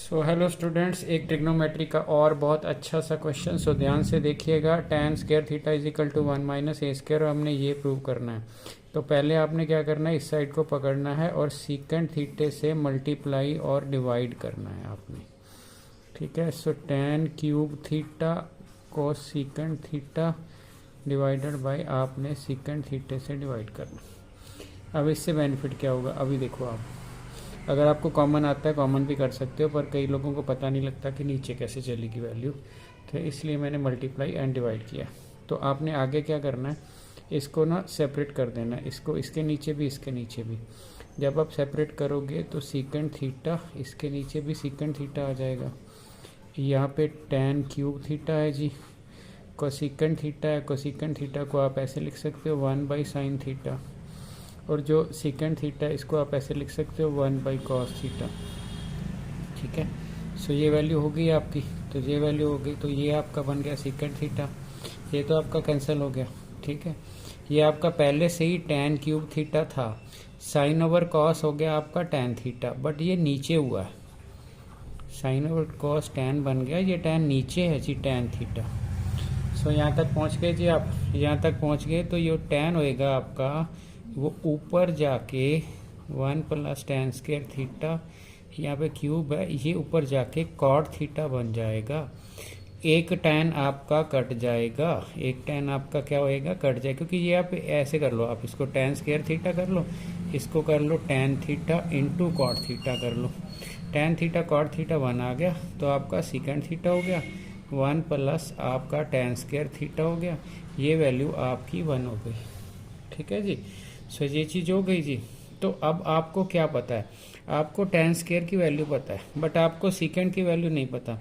So hello students, एक trigonometry का और बहुत अच्छा सा क्वेश्चन। सो ध्यान से देखिएगा। tan square theta is equal to 1 minus a square, और हमने ये प्रूव करना है। तो पहले आपने क्या करना है, इस साइड को पकड़ना है और सीकेंट थीटे से मल्टीप्लाई और डिवाइड करना है आपने। ठीक है। सो tan cube theta cos secant theta divided by आपने सीकेंट थीटे से डिवाइड करना। अब इससे बेनिफिट क्या होगा, अभी देखो आप। अगर आपको कॉमन आता है कॉमन भी कर सकते हो, पर कई लोगों को पता नहीं लगता कि नीचे कैसे चलेगी वैल्यू, तो इसलिए मैंने मल्टीप्लाई एंड डिवाइड किया। तो आपने आगे क्या करना है, इसको ना सेपरेट कर देना है, इसको इसके नीचे भी इसके नीचे भी। जब आप सेपरेट करोगे तो सीकेंट थीटा, इसके नीचे भी सीकेंट थीटा आ जाएगा। यहाँ पे tan क्यूब थीटा है जी, कोसेकेंट थीटा है। कोसेकेंट थीटा को आप ऐसे लिख सकते हो 1/sin थीटा, और जो सीकेंट थीटा इसको आप ऐसे लिख सकते हो 1/cos थीटा। ठीक है। सो ये वैल्यू हो गई आपकी, तो ये वैल्यू हो गई, तो ये आपका बन गया सीकेंट थीटा। ये तो आपका कैंसिल हो गया। ठीक है। ये आपका पहले से ही tan क्यूब थीटा था, साइन ओवर कॉस हो गया आपका tan थीटा, बट ये नीचे हुआ है। साइन ओवर कॉस tan बन गया, ये tan नीचे है जी, tan थीटा। सो यहाँ तक पहुँच गए जी आप, यहाँ तक पहुँच गए। तो ये tan होएगा आपका, वो ऊपर जाके 1 + tan स्क्वायर थीटा, यहाँ पे क्यूब है, ये ऊपर जाके कॉट थीटा बन जाएगा। एक tan आपका कट जाएगा, एक tan आपका क्या होएगा, कट जाएगा। क्योंकि ये आप ऐसे कर लो, आप इसको tan स्क्वायर थीटा कर लो, इसको कर लो tan theta into cot theta कर लो। tan थीटा कॉट थीटा 1 आ गया, तो आपका सीकेंट थीटा हो गया 1 + आपका tan स्क्वायर थीटा हो गया। ये वैल्यू आपकी 1 हो गई। ठीक है जी। सो ये चीज़ हो गई जी। तो अब आपको क्या पता है, आपको tan स्क्वायर की वैल्यू पता है, बट आपको सीकेंट की वैल्यू नहीं पता।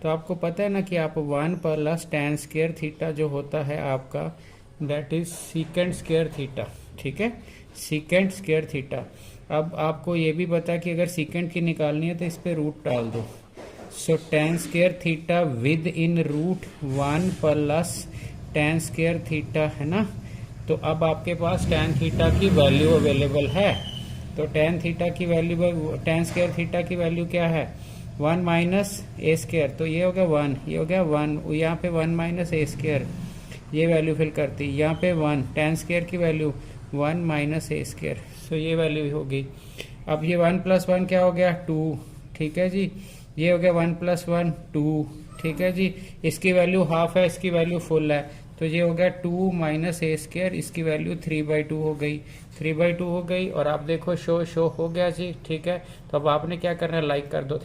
तो आपको पता है ना कि आप 1 + tan स्क्वायर थीटा जो होता है आपका, that is secant square theta. ठीक है, सीकेंट स्क्वायर थीटा। अब आपको ये भी पता है कि अगर सीकेंट की निकालनी है तो इस पर रूट डाल दो। So tan square theta within root 1 + tan square theta है ना। तो अब आपके पास tan थीटा की वैल्यू अवेलेबल है। तो tan थीटा की वैल्यू, tan स्क्वायर थीटा की वैल्यू क्या है, 1 - a स्क्वायर। तो ये हो गया 1, ये हो गया 1, यहाँ पे 1 - a स्क्वायर, ये वैल्यू फिल करती। यहाँ पे 1, tan स्क्वायर की वैल्यू 1 - a स्क्वायर। सो ये वैल्यू हो गई। अब ये 1 + 1 क्या हो गया, 2। ठीक है जी। ये हो गया 1 + 1 2। ठीक है जी। इसकी वैल्यू हाफ है, इसकी वैल्यू फुल है, तो ये हो गया 2 - a स्क्वायर, इसकी वैल्यू 3/2 हो गई, 3/2 हो गई। और आप देखो शो हो गया जी। ठीक है। तो अब आपने क्या करना है, लाइक कर दो।